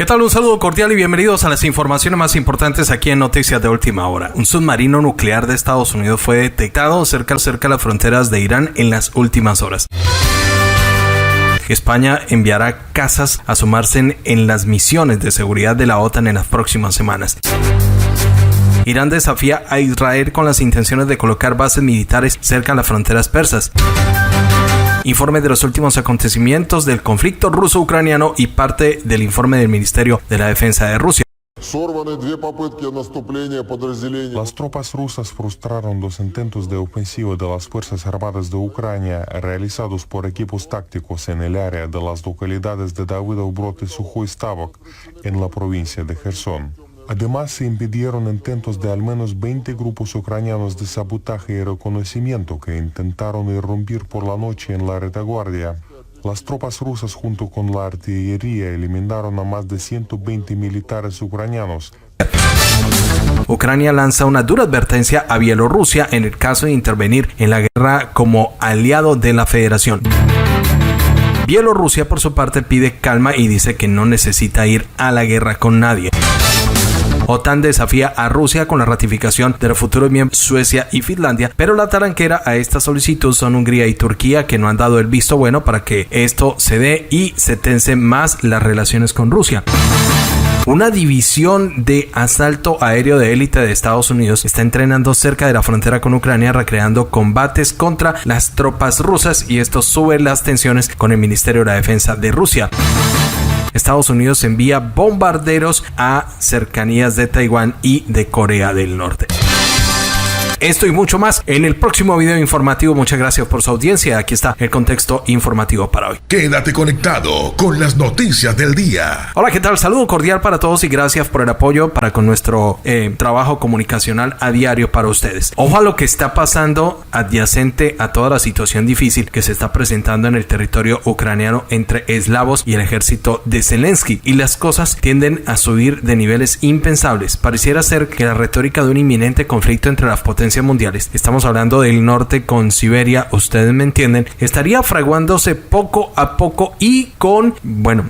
¿Qué tal? Un saludo cordial y bienvenidos a las informaciones más importantes aquí en Noticias de Última Hora. Un submarino nuclear de Estados Unidos fue detectado cerca de las fronteras de Irán en las últimas horas. España enviará cazas a sumarse en las misiones de seguridad de la OTAN en las próximas semanas. Irán desafía a Israel con las intenciones de colocar bases militares cerca de las fronteras persas. Informe de los últimos acontecimientos del conflicto ruso-ucraniano y parte del informe del Ministerio de la Defensa de Rusia. Las tropas rusas frustraron dos intentos de ofensiva de las Fuerzas Armadas de Ucrania realizados por equipos tácticos en el área de las localidades de Davydovo-Brod y Sukhoi-Stavok en la provincia de Jersón. Además, se impidieron intentos de al menos 20 grupos ucranianos de sabotaje y reconocimiento que intentaron irrumpir por la noche en la retaguardia. Las tropas rusas junto con la artillería eliminaron a más de 120 militares ucranianos. Ucrania lanza una dura advertencia a Bielorrusia en el caso de intervenir en la guerra como aliado de la Federación. Bielorrusia, por su parte, pide calma y dice que no necesita ir a la guerra con nadie. OTAN desafía a Rusia con la ratificación de los futuros miembros Suecia y Finlandia, pero la talanquera a esta solicitud son Hungría y Turquía, que no han dado el visto bueno para que esto se dé y se tensen más las relaciones con Rusia. Una división de asalto aéreo de élite de Estados Unidos está entrenando cerca de la frontera con Ucrania, recreando combates contra las tropas rusas, y esto sube las tensiones con el Ministerio de la Defensa de Rusia. Estados Unidos envía bombarderos a cercanías de Taiwán y de Corea del Norte. Esto y mucho más en el próximo video informativo. Muchas gracias por su audiencia. Aquí está el contexto informativo para hoy. Quédate conectado con las noticias del día. Hola, ¿qué tal? Saludo cordial para todos y gracias por el apoyo para con nuestro trabajo comunicacional a diario para ustedes. Ojo a lo que está pasando adyacente a toda la situación difícil que se está presentando en el territorio ucraniano entre eslavos y el ejército de Zelensky. Y las cosas tienden a subir de niveles impensables. Pareciera ser que la retórica de un inminente conflicto entre las potencias mundiales, estamos hablando del norte con Siberia, ustedes me entienden, estaría fraguándose poco a poco y con,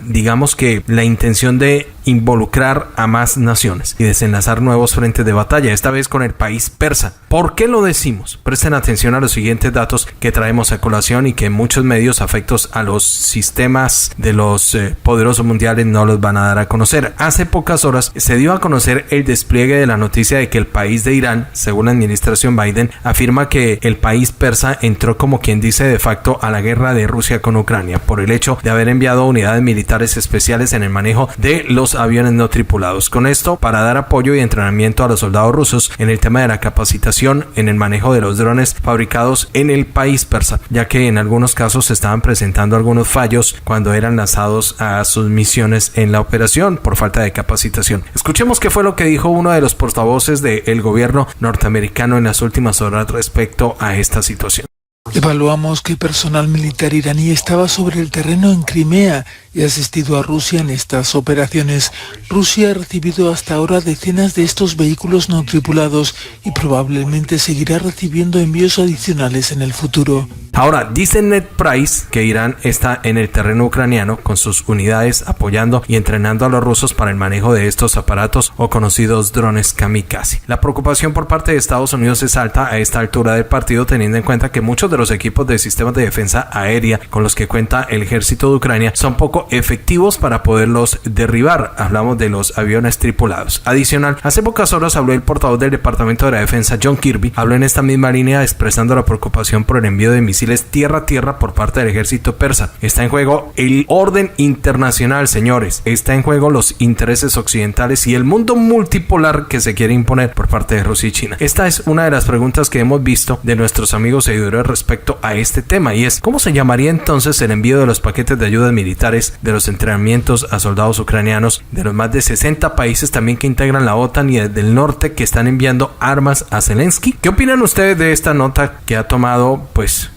digamos que la intención de involucrar a más naciones y desenlazar nuevos frentes de batalla, esta vez con el país persa. ¿Por qué lo decimos? Presten atención a los siguientes datos que traemos a colación y que muchos medios afectos a los sistemas de los poderosos mundiales no los van a dar a conocer. Hace pocas horas se dio a conocer el despliegue de la noticia de que el país de Irán, según la administración Biden, afirma que el país persa entró, como quien dice, de facto a la guerra de Rusia con Ucrania por el hecho de haber enviado unidades militares especiales en el manejo de los aviones no tripulados. Con esto, para dar apoyo y entrenamiento a los soldados rusos en el tema de la capacitación en el manejo de los drones fabricados en el país persa, ya que en algunos casos se estaban presentando algunos fallos cuando eran lanzados a sus misiones en la operación por falta de capacitación. Escuchemos qué fue lo que dijo uno de los portavoces del gobierno norteamericano en las últimas horas respecto a esta situación. Evaluamos que personal militar iraní estaba sobre el terreno en Crimea y ha asistido a Rusia en estas operaciones. Rusia ha recibido hasta ahora decenas de estos vehículos no tripulados y probablemente seguirá recibiendo envíos adicionales en el futuro. Ahora, dice Ned Price que Irán está en el terreno ucraniano con sus unidades apoyando y entrenando a los rusos para el manejo de estos aparatos o conocidos drones kamikaze. La preocupación por parte de Estados Unidos es alta a esta altura del partido, teniendo en cuenta que muchos de los equipos de sistemas de defensa aérea con los que cuenta el ejército de Ucrania son poco efectivos para poderlos derribar. Hablamos de los aviones tripulados. Adicional, hace pocas horas habló el portavoz del Departamento de la Defensa, John Kirby, habló en esta misma línea expresando la preocupación por el envío de misiles tierra-tierra por parte del ejército persa. Está en juego el orden internacional, señores. Está en juego los intereses occidentales y el mundo multipolar que se quiere imponer por parte de Rusia y China. Esta es una de las preguntas que hemos visto de nuestros amigos seguidores respecto a este tema, y es ¿cómo se llamaría entonces el envío de los paquetes de ayudas militares, de los entrenamientos a soldados ucranianos, de los más de 60 países también que integran la OTAN y desde el norte que están enviando armas a Zelensky? ¿Qué opinan ustedes de esta nota que ha tomado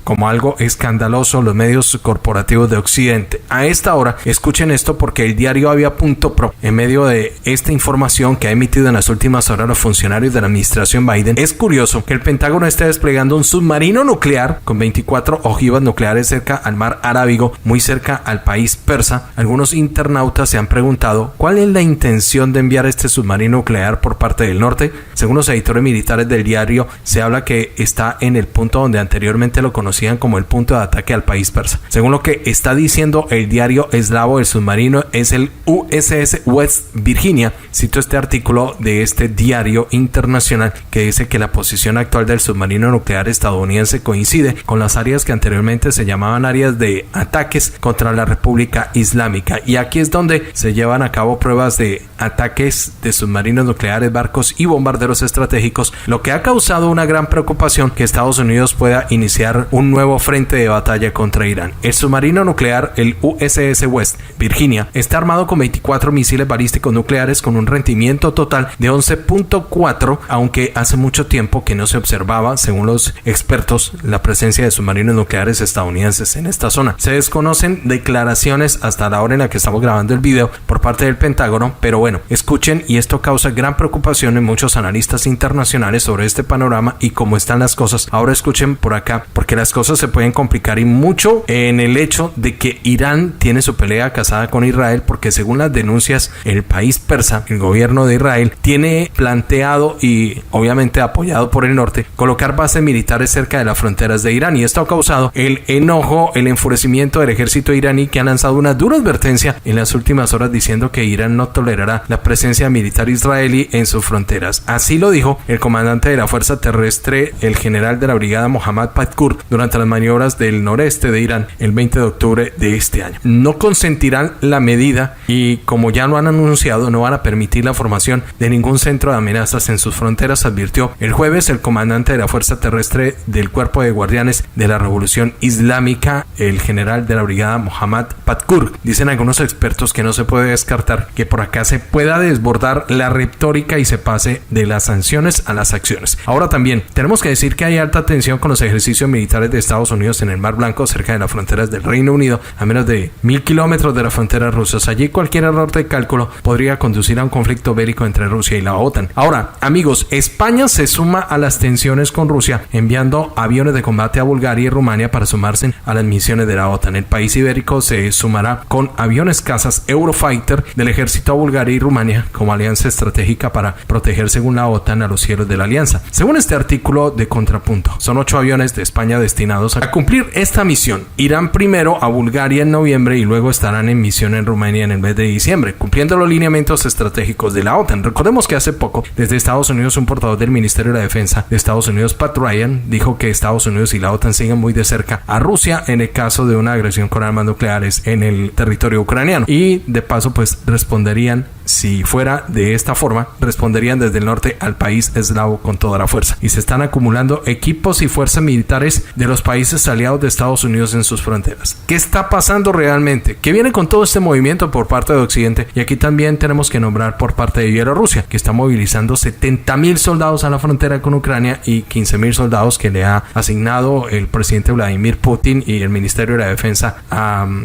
como algo escandaloso los medios corporativos de Occidente? A esta hora, escuchen esto porque el diario Avia.pro, en medio de esta información que ha emitido en las últimas horas los funcionarios de la administración Biden, es curioso que el Pentágono esté desplegando un submarino nuclear nuclear con 24 ojivas nucleares cerca al mar Arábigo, muy cerca al país persa, algunos internautas se han preguntado cuál es la intención de enviar este submarino nuclear por parte del norte. Según los editores militares del diario, se habla que está en el punto donde anteriormente lo conocían como el punto de ataque al país persa. Según lo que está diciendo el diario eslavo, el submarino es el USS West Virginia. Cito este artículo de este diario internacional que dice que la posición actual del submarino nuclear estadounidense coincide con las áreas que anteriormente se llamaban áreas de ataques contra la República Islámica, y aquí es donde se llevan a cabo pruebas de ataques de submarinos nucleares, barcos y bombarderos estratégicos, lo que ha causado una gran preocupación que Estados Unidos pueda iniciar un nuevo frente de batalla contra Irán. El submarino nuclear, el USS West Virginia, está armado con 24 misiles balísticos nucleares con un rendimiento total de 11.4, aunque hace mucho tiempo que no se observaba, según los expertos, la presencia de submarinos nucleares estadounidenses en esta zona. Se desconocen declaraciones hasta la hora en la que estamos grabando el video por parte del Pentágono, pero bueno, escuchen, y esto causa gran preocupación en muchos analistas internacionales sobre este panorama y cómo están las cosas. Ahora escuchen por acá, porque las cosas se pueden complicar y mucho en el hecho de que Irán tiene su pelea casada con Israel, porque según las denuncias, el país persa, el gobierno de Israel, tiene planteado y obviamente apoyado por el norte, colocar bases militares cerca de las fronteras de Irán, y esto ha causado el enojo, el enfurecimiento del ejército iraní, que ha lanzado una dura advertencia en las últimas horas diciendo que Irán no tolerará la presencia militar israelí en sus fronteras. Así lo dijo el comandante de la fuerza terrestre, el general de la brigada Mohammad Patkur, durante las maniobras del noreste de Irán el 20 de octubre de este año. No consentirán la medida y, como ya lo han anunciado, no van a permitir la formación de ningún centro de amenazas en sus fronteras, advirtió el jueves el comandante de la fuerza terrestre del Cuerpo de Guardianes de la Revolución Islámica, el general de la brigada Mohammad Patkur. Dicen algunos expertos que no se puede descartar que por acá se pueda desbordar la retórica y se pase de las sanciones a las acciones. Ahora también tenemos que decir que hay alta tensión con los ejercicios militares de Estados Unidos en el Mar Blanco, cerca de las fronteras del Reino Unido, a menos de 1000 kilómetros de las fronteras rusas. Allí cualquier error de cálculo podría conducir a un conflicto bélico entre Rusia y la OTAN. Ahora, amigos, España se suma a las tensiones con Rusia, enviando aviones de combate a Bulgaria y Rumania para sumarse a las misiones de la OTAN. El país ibérico se sumará con aviones cazas Eurofighter del ejército a Bulgaria y Rumania como alianza estratégica para proteger, según la OTAN, a los cielos de la alianza. Según este artículo de Contrapunto, son 8 aviones de España destinados a cumplir esta misión. Irán primero a Bulgaria en noviembre y luego estarán en misión en Rumania en el mes de diciembre, cumpliendo los lineamientos estratégicos de la OTAN. Recordemos que hace poco, desde Estados Unidos, un portavoz del Ministerio de la Defensa de Estados Unidos, Pat Ryan, dijo que Estados Unidos y la OTAN siguen muy de cerca a Rusia en el caso de una agresión con armas nucleares en el territorio ucraniano, y de paso pues responderían, si fuera de esta forma, responderían desde el norte al país eslavo con toda la fuerza. Y se están acumulando equipos y fuerzas militares de los países aliados de Estados Unidos en sus fronteras. ¿Qué está pasando realmente? ¿Qué viene con todo este movimiento por parte de Occidente? Y aquí también tenemos que nombrar por parte de Bielorrusia, que está movilizando 70,000 soldados a la frontera con Ucrania y 15,000 soldados que le ha asignado el presidente Vladimir Putin y el Ministerio de la Defensa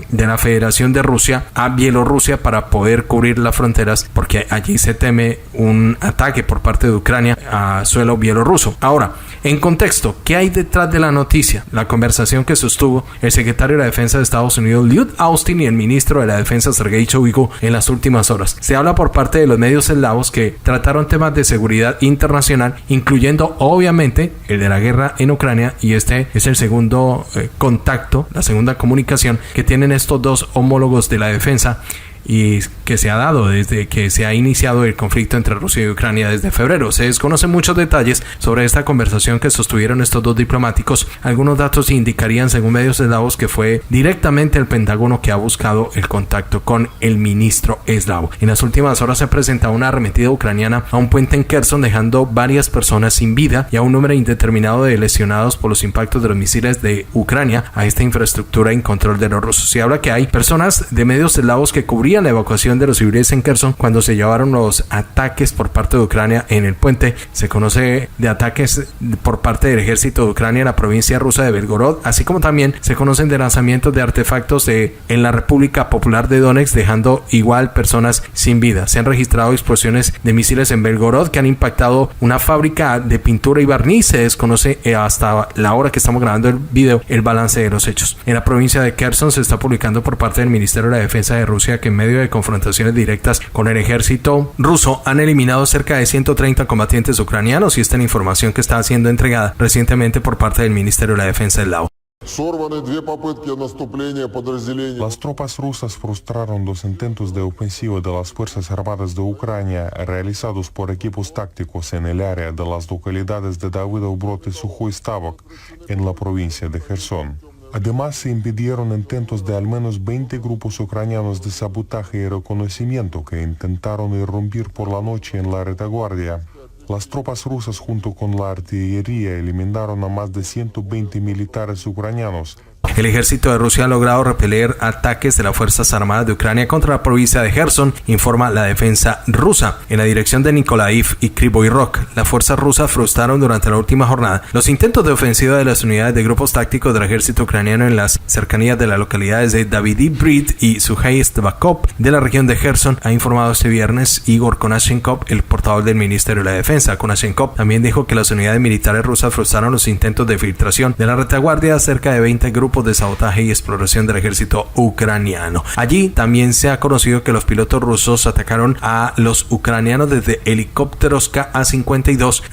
de la Federación de Rusia a Bielorrusia para poder cubrir las fronteras, porque allí se teme un ataque por parte de Ucrania a suelo bielorruso. Ahora, en contexto, ¿qué hay detrás de la noticia? La conversación que sostuvo el secretario de la Defensa de Estados Unidos, Lloyd Austin, y el ministro de la Defensa, Sergei Shoigu, en las últimas horas. Se habla por parte de los medios eslavos que trataron temas de seguridad internacional, incluyendo obviamente el de la guerra en Ucrania, y este es el segundo contacto, la segunda comunicación que tienen estos dos homólogos de la defensa, y que se ha dado desde que se ha iniciado el conflicto entre Rusia y Ucrania desde febrero. Se desconocen muchos detalles sobre esta conversación que sostuvieron estos dos diplomáticos. Algunos datos indicarían, según medios eslavos, que fue directamente el Pentágono que ha buscado el contacto con el ministro eslavo. En las últimas horas se ha presentado una arremetida ucraniana a un puente en Kherson, dejando varias personas sin vida y a un número indeterminado de lesionados por los impactos de los misiles de Ucrania a esta infraestructura en control de los rusos. Se habla que hay personas de medios eslavos que cubrieron cubrían la evacuación de los civiles en Kherson cuando se llevaron los ataques por parte de Ucrania en el puente. Se conoce de ataques por parte del ejército de Ucrania en la provincia rusa de Belgorod, así como también se conocen de lanzamientos de artefactos en la República Popular de Donetsk, dejando igual personas sin vida. Se han registrado explosiones de misiles en Belgorod que han impactado una fábrica de pintura y barniz. Se desconoce hasta la hora que estamos grabando el video el balance de los hechos. En la provincia de Kherson se está publicando por parte del Ministerio de la Defensa de Rusia que en medio de confrontaciones directas con el ejército ruso han eliminado cerca de 130 combatientes ucranianos, y esta es la información que está siendo entregada recientemente por parte del Ministerio de la Defensa del lado. Las tropas rusas frustraron dos intentos de ofensiva de las Fuerzas Armadas de Ucrania realizados por equipos tácticos en el área de las localidades de Davydovo-Brod y Sukhoy Stavok en la provincia de Kherson. Además, se impidieron intentos de al menos 20 grupos ucranianos de sabotaje y reconocimiento que intentaron irrumpir por la noche en la retaguardia. Las tropas rusas junto con la artillería eliminaron a más de 120 militares ucranianos. El ejército de Rusia ha logrado repeler ataques de las Fuerzas Armadas de Ucrania contra la provincia de Kherson, informa la defensa rusa. En la dirección de Nikolaev y Kryvyi Rog, las fuerzas rusas frustraron durante la última jornada los intentos de ofensiva de las unidades de grupos tácticos del ejército ucraniano en las cercanías de las localidades de Davydiv-Brid y Sukhoy Stavok de la región de Kherson, ha informado este viernes Igor Konashenkov, el portavoz del Ministerio de la Defensa. Konashenkov también dijo que las unidades militares rusas frustraron los intentos de filtración de la retaguardia a cerca de 20 grupos de sabotaje y exploración del ejército ucraniano. Allí también se ha conocido que los pilotos rusos atacaron a los ucranianos desde helicópteros Ka-52.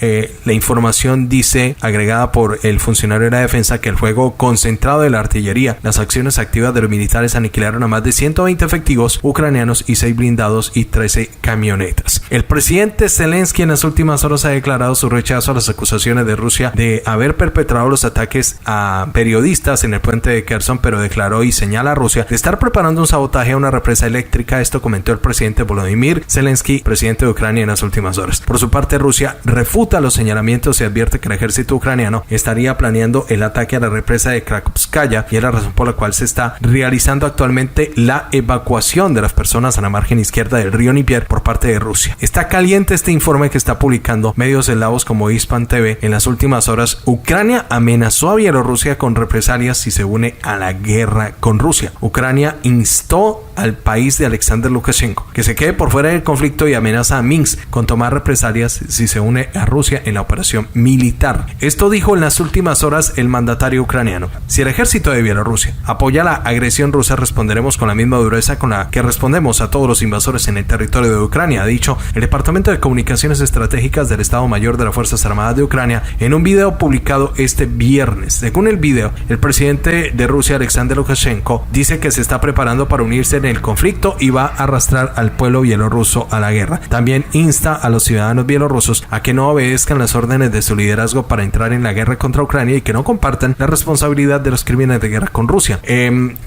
La información dice, agregada por el funcionario de la defensa, que el fuego concentrado de la artillería, las acciones activas de los militares aniquilaron a más de 120 efectivos ucranianos y 6 blindados y 13 camionetas. El presidente Zelensky en las últimas horas ha declarado su rechazo a las acusaciones de Rusia de haber perpetrado los ataques a periodistas en el puente de Kherson, pero declaró y señala a Rusia de estar preparando un sabotaje a una represa eléctrica. Esto comentó el presidente Volodymyr Zelensky, presidente de Ucrania, en las últimas horas. Por su parte, Rusia refuta los señalamientos y advierte que el ejército ucraniano estaría planeando el ataque a la represa de Krakhovskaya, y es la razón por la cual se está realizando actualmente la evacuación de las personas a la margen izquierda del río Dnieper por parte de Rusia. Está caliente este informe que está publicando medios eslavos como Ispan TV. En las últimas horas, Ucrania amenazó a Bielorrusia con represalias si se une a la guerra con Rusia. Ucrania instó al país de Alexander Lukashenko que se quede por fuera del conflicto y amenaza a Minsk con tomar represalias si se une a Rusia en la operación militar. Esto dijo en las últimas horas el mandatario ucraniano. Si el ejército de Bielorrusia apoya la agresión rusa, responderemos con la misma dureza con la que respondemos a todos los invasores en el territorio de Ucrania, ha dicho el Departamento de Comunicaciones Estratégicas del Estado Mayor de las Fuerzas Armadas de Ucrania en un video publicado este viernes. Según el video, el presidente de Rusia, Alexander Lukashenko, dice que se está preparando para unirse en el conflicto y va a arrastrar al pueblo bielorruso a la guerra. También insta a los ciudadanos bielorrusos a que no obedezcan las órdenes de su liderazgo para entrar en la guerra contra Ucrania y que no compartan la responsabilidad de los crímenes de guerra con Rusia.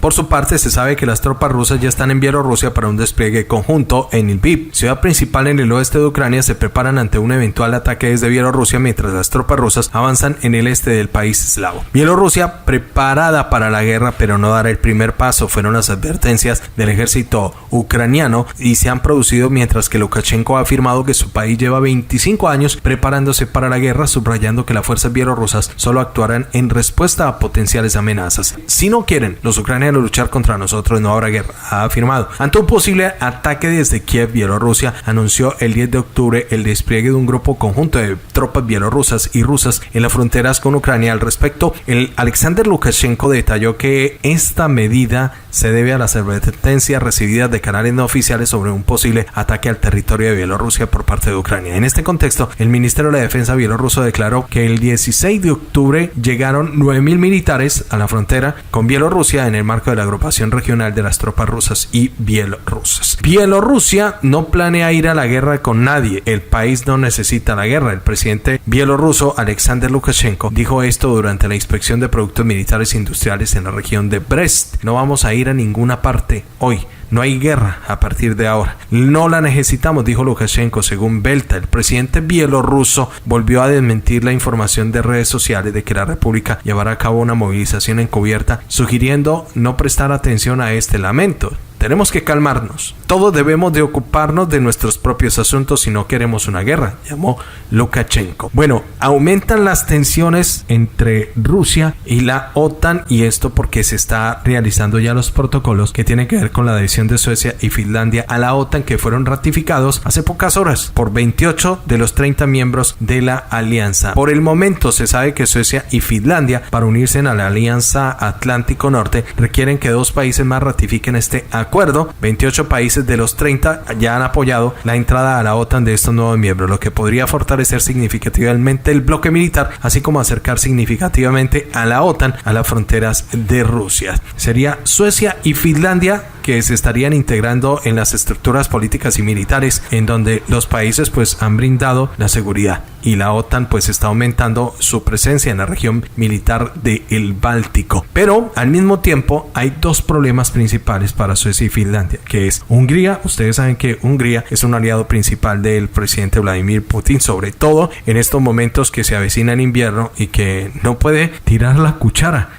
Por su parte, se sabe que las tropas rusas ya están en Bielorrusia para un despliegue conjunto en Lviv, ciudad principal en el oeste de Ucrania. Se preparan ante un eventual ataque desde Bielorrusia mientras las tropas rusas avanzan en el este del país eslavo. Bielorrusia preparada para la guerra, pero no dará el primer paso, fueron las advertencias del ejército ucraniano, y se han producido mientras que Lukashenko ha afirmado que su país lleva 25 años preparándose para la guerra, subrayando que las fuerzas bielorrusas solo actuarán en respuesta a potenciales amenazas. Si no quieren los ucranianos luchar contra nosotros, no habrá guerra, ha afirmado. Ante un posible ataque desde Kiev, Bielorrusia anunció el 10 de octubre el despliegue de un grupo conjunto de tropas bielorrusas y rusas en las fronteras con Ucrania. Al respecto, el Alexander Lukashenko detalló que esta medida se debe a las advertencias recibidas de canales no oficiales sobre un posible ataque al territorio de Bielorrusia por parte de Ucrania. En este contexto, el Ministerio de la Defensa bielorruso declaró que el 16 de octubre llegaron 9.000 militares a la frontera con Bielorrusia en el marco de la agrupación regional de las tropas rusas y bielorrusas. Bielorrusia no planea ir a la guerra con nadie. El país no necesita la guerra. El presidente bielorruso Alexander Lukashenko dijo esto durante la inspección de productos militares e industriales en la región de Brest. No vamos a ir a ninguna parte hoy. No hay guerra a partir de ahora. No la necesitamos, dijo Lukashenko. Según Belta, el presidente bielorruso volvió a desmentir la información de redes sociales de que la república llevará a cabo una movilización encubierta, sugiriendo no prestar atención a este lamento. tenemos que calmarnos. Todos debemos de ocuparnos de nuestros propios asuntos si no queremos una guerra, llamó Lukashenko. Bueno, aumentan las tensiones entre Rusia y la OTAN, y esto porque se está realizando ya los protocolos que tienen que ver con la adhesión de Suecia y Finlandia a la OTAN, que fueron ratificados hace pocas horas por 28 de los 30 miembros de la alianza. Por el momento se sabe que Suecia y Finlandia, para unirse a la Alianza Atlántico Norte, requieren que 2 países más ratifiquen este acuerdo. 28 países de los 30 ya han apoyado la entrada a la OTAN de estos nuevos miembros, lo que podría fortalecer significativamente el bloque militar, así como acercar significativamente a la OTAN a las fronteras de Rusia. Sería Suecia y Finlandia que se estarían integrando en las estructuras políticas y militares, en donde los países pues han brindado la seguridad, y la OTAN pues está aumentando su presencia en la región militar del Báltico. Pero al mismo tiempo hay 2 problemas principales para Suecia y Finlandia, que es Hungría. Ustedes saben que Hungría es un aliado principal del presidente Vladimir Putin, sobre todo en estos momentos que se avecina el invierno y que no puede tirar la cuchara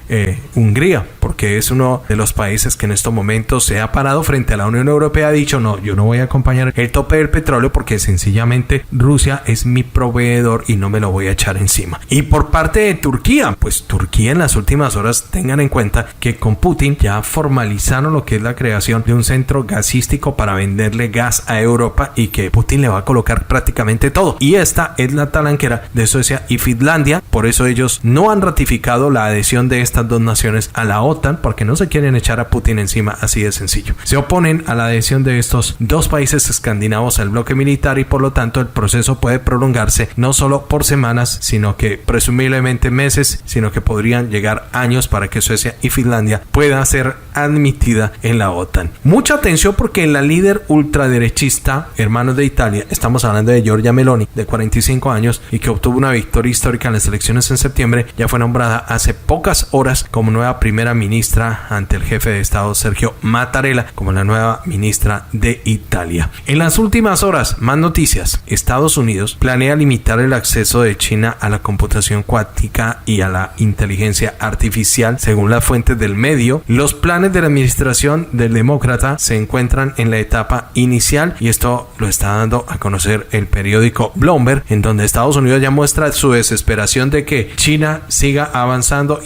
Hungría, porque es uno de los países que en estos momentos se ha parado frente a la Unión Europea, ha dicho no, yo no voy a acompañar el tope del petróleo porque sencillamente Rusia es mi proveedor y no me lo voy a echar encima. Y por parte de Turquía, pues Turquía en las últimas horas, tengan en cuenta que con Putin ya formalizaron lo que es la creación de un centro gasístico para venderle gas a Europa, y que Putin le va a colocar prácticamente todo, y esta es la talanquera de Suecia y Finlandia. Por eso ellos no han ratificado la adhesión de estas 2 naciones a la OTAN, porque no se quieren echar a Putin encima así de sencillo. Se oponen a la adhesión de estos 2 países escandinavos al bloque militar, y por lo tanto el proceso puede prolongarse no solo por semanas, sino que presumiblemente meses, sino que podrían llegar años para que Suecia y Finlandia pueda ser admitida en la OTAN. Mucha atención, porque la líder ultraderechista, hermanos de Italia, estamos hablando de Giorgia Meloni, de 45 años, y que obtuvo una victoria histórica en las elecciones en septiembre, ya fue nombrada hace pocas horas como nueva primera ministra ante el jefe de Estado Sergio Mattarella como la nueva ministra de Italia. En las últimas horas, más noticias. Estados Unidos planea limitar el acceso de China a la computación cuántica y a la inteligencia artificial. Según las fuentes del medio, los planes de la administración del demócrata se encuentran en la etapa inicial, y esto lo está dando a conocer el periódico Bloomberg, en donde Estados Unidos ya muestra su desesperación de que China siga avanzando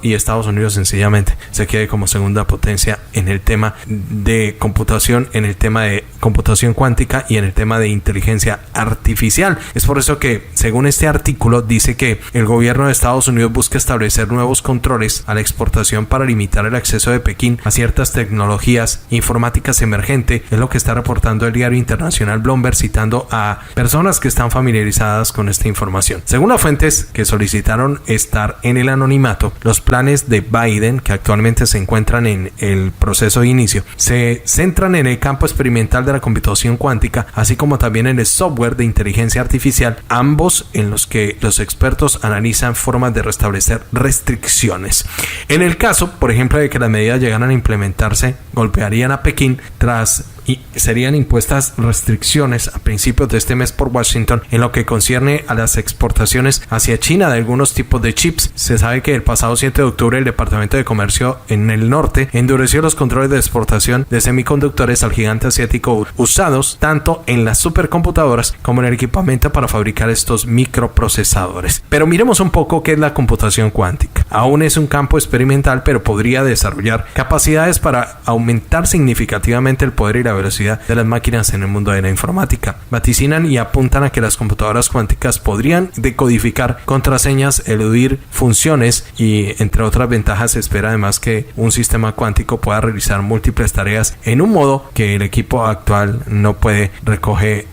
y Estados Unidos sencillamente se quede como segunda potencia en el tema de computación, en el tema de computación cuántica y en el tema de inteligencia artificial. Es por eso que, según este artículo, dice que el gobierno de Estados Unidos busca establecer nuevos controles a la exportación para limitar el acceso de Pekín a ciertas tecnologías informáticas emergentes. Es lo que está reportando el diario internacional Bloomberg, citando a personas que están familiarizadas con esta información. Según las fuentes que solicitaron estar en el anonimato, los planes de Biden, que actualmente se encuentran en el proceso de inicio, se centran en el campo experimental de la computación cuántica, así como también en el software de inteligencia artificial, ambos en los que los expertos analizan formas de restablecer restricciones. En el caso, por ejemplo, de que las medidas llegaran a implementarse, golpearían a Pekín y serían impuestas restricciones a principios de este mes por Washington en lo que concierne a las exportaciones hacia China de algunos tipos de chips. Se sabe que el pasado 7 de octubre el Departamento de Comercio en el norte endureció los controles de exportación de semiconductores al gigante asiático usados tanto en las supercomputadoras como en el equipamiento para fabricar estos microprocesadores. Pero miremos un poco qué es la computación cuántica. Aún es un campo experimental, pero podría desarrollar capacidades para aumentar significativamente el poder y la velocidad de las máquinas en el mundo de la informática. Vaticinan y apuntan a que las computadoras cuánticas podrían decodificar contraseñas, eludir funciones y, entre otras ventajas, se espera además que un sistema cuántico pueda realizar múltiples tareas en un modo que el equipo actual no puede, recoger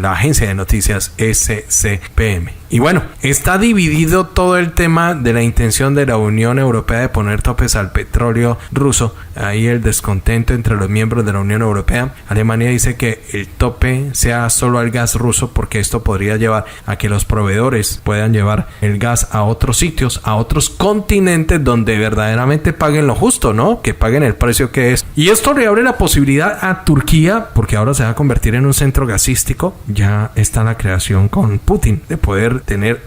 la agencia de noticias SCPM. Y bueno, está dividido todo el tema de la intención de la Unión Europea de poner topes al petróleo ruso. Ahí el descontento entre los miembros de la Unión Europea. Alemania dice que el tope sea solo al gas ruso, porque esto podría llevar a que los proveedores puedan llevar el gas a otros sitios, a otros continentes donde verdaderamente paguen lo justo, ¿no? Que paguen el precio que es. Y esto le abre la posibilidad a Turquía, porque ahora se va a convertir en un centro gasístico. Ya está la creación con Putin de poder tener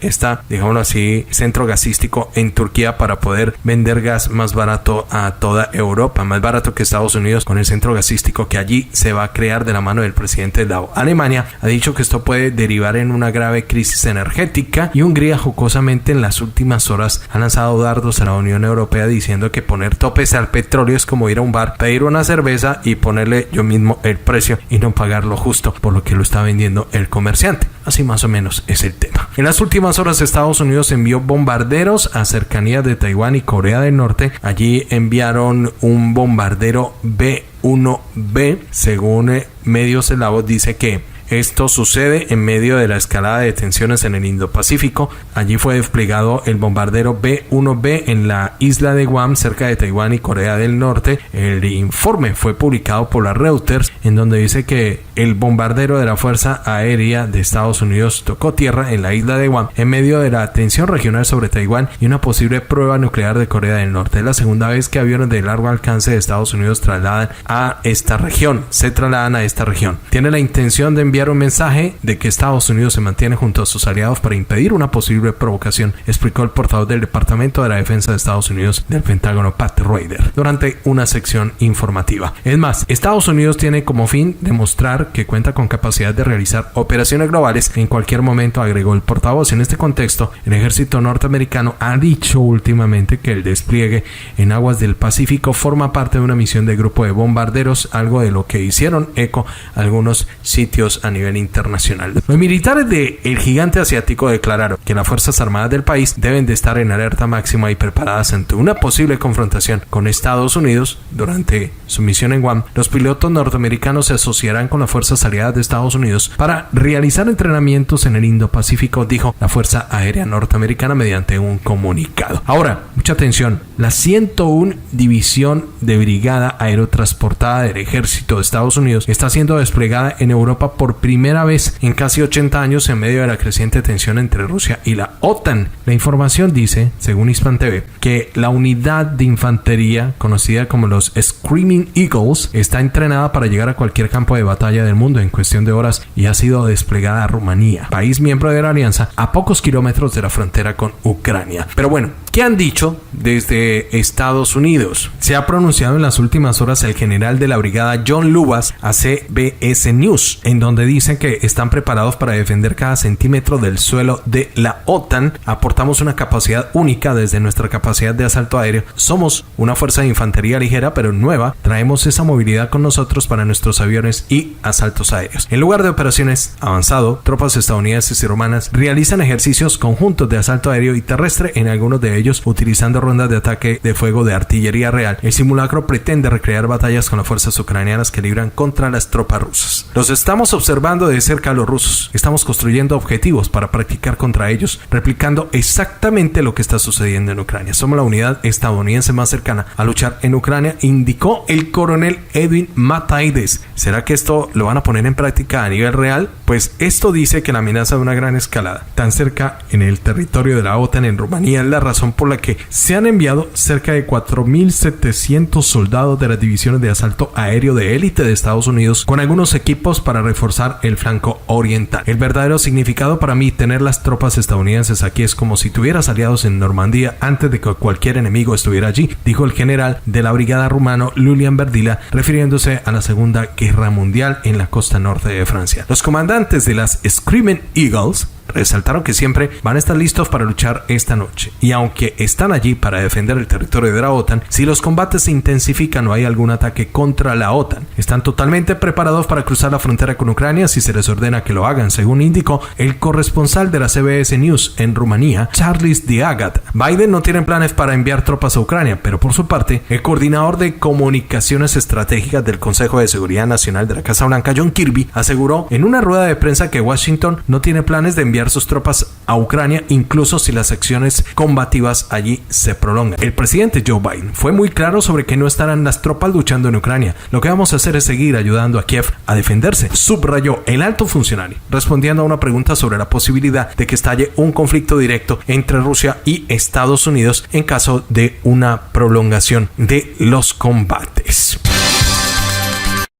digámoslo así, centro gasístico en Turquía. Turquía para poder vender gas más barato a toda Europa, más barato que Estados Unidos, con el centro gasístico que allí se va a crear de la mano del presidente de Alemania. Ha dicho que esto puede derivar en una grave crisis energética, y Hungría jocosamente en las últimas horas ha lanzado dardos a la Unión Europea diciendo que poner topes al petróleo es como ir a un bar, pedir una cerveza y ponerle yo mismo el precio y no pagarlo justo por lo que lo está vendiendo el comerciante. Así más o menos es el tema. En las últimas horas Estados Unidos envió bombarderos a cercanías de Taiwán y Corea del Norte. Allí enviaron un bombardero B-1B. Según medios eslavos, dice que esto sucede en medio de la escalada de tensiones en el Indo-Pacífico. Allí fue desplegado el bombardero B-1B en la isla de Guam, cerca de Taiwán y Corea del Norte. El informe fue publicado por la Reuters, en donde dice que el bombardero de la Fuerza Aérea de Estados Unidos tocó tierra en la isla de Guam en medio de la tensión regional sobre Taiwán y una posible prueba nuclear de Corea del Norte. Es la segunda vez que aviones de largo alcance de Estados Unidos se trasladan a esta región. Tiene la intención de enviar un mensaje de que Estados Unidos se mantiene junto a sus aliados para impedir una posible provocación, explicó el portavoz del Departamento de la Defensa de Estados Unidos del Pentágono, Pat Ryder, durante una sección informativa. Es más, Estados Unidos tiene como fin demostrar que cuenta con capacidad de realizar operaciones globales en cualquier momento, agregó el portavoz. En este contexto, el ejército norteamericano ha dicho últimamente que el despliegue en aguas del Pacífico forma parte de una misión de grupo de bombarderos, algo de lo que hicieron eco algunos sitios a nivel internacional. Los militares del gigante asiático declararon que las Fuerzas Armadas del país deben de estar en alerta máxima y preparadas ante una posible confrontación con Estados Unidos. Durante su misión en Guam, los pilotos norteamericanos se asociarán con las fuerzas aliadas de Estados Unidos para realizar entrenamientos en el Indo-Pacífico, dijo la Fuerza Aérea Norteamericana mediante un comunicado. Ahora, mucha atención, la 101 División de Brigada Aerotransportada del Ejército de Estados Unidos está siendo desplegada en Europa por primera vez en casi 80 años en medio de la creciente tensión entre Rusia y la OTAN. La información dice, según Hispan TV, que la unidad de infantería conocida como los Screaming Eagles está entrenada para llegar a cualquier campo de batalla del mundo en cuestión de horas y ha sido desplegada a Rumanía, país miembro de la alianza, a pocos kilómetros de la frontera con Ucrania. Pero bueno, ¿qué han dicho desde Estados Unidos? Se ha pronunciado en las últimas horas el general de la brigada John Lubas a CBS News, en donde dicen que están preparados para defender cada centímetro del suelo de la OTAN. Aportamos una capacidad única desde nuestra capacidad de asalto aéreo. Somos una fuerza de infantería ligera pero nueva. Traemos esa movilidad con nosotros para nuestros aviones y asaltos aéreos. En lugar de operaciones avanzado, tropas estadounidenses y rumanas realizan ejercicios conjuntos de asalto aéreo y terrestre, en algunos de ellos utilizando rondas de ataque de fuego de artillería real. El simulacro pretende recrear batallas con las fuerzas ucranianas que libran contra las tropas rusas. Los estamos observando de cerca a los rusos. Estamos construyendo objetivos para practicar contra ellos, replicando exactamente lo que está sucediendo en Ucrania. Somos la unidad estadounidense más cercana a luchar en Ucrania, indicó el coronel Edwin Mataides. ¿Será que esto lo van a poner en práctica a nivel real? Pues esto dice que la amenaza de una gran escalada tan cerca en el territorio de la OTAN en Rumanía es la razón por la que se han enviado cerca de 4.700 soldados de las divisiones de asalto aéreo de élite de Estados Unidos con algunos equipos para reforzar el flanco oriental. El verdadero significado para mí tener las tropas estadounidenses aquí es como si tuvieras aliados en Normandía antes de que cualquier enemigo estuviera allí, dijo el general de la brigada rumano Iulian Verdila, refiriéndose a la Segunda Guerra Mundial en la costa norte de Francia. Los comandantes de las Screaming Eagles resaltaron que siempre van a estar listos para luchar esta noche, y aunque están allí para defender el territorio de la OTAN, si los combates se intensifican o hay algún ataque contra la OTAN, están totalmente preparados para cruzar la frontera con Ucrania si se les ordena que lo hagan, según indicó el corresponsal de la CBS News en Rumanía, Charles Diagat. Biden no tiene planes para enviar tropas a Ucrania, pero por su parte, el coordinador de comunicaciones estratégicas del Consejo de Seguridad Nacional de la Casa Blanca, John Kirby, aseguró en una rueda de prensa que Washington no tiene planes de enviar sus tropas a Ucrania, incluso si las acciones combativas allí se prolongan. El presidente Joe Biden fue muy claro sobre que no estarán las tropas luchando en Ucrania. Lo que vamos a hacer es seguir ayudando a Kiev a defenderse, subrayó el alto funcionario, respondiendo a una pregunta sobre la posibilidad de que estalle un conflicto directo entre Rusia y Estados Unidos en caso de una prolongación de los combates.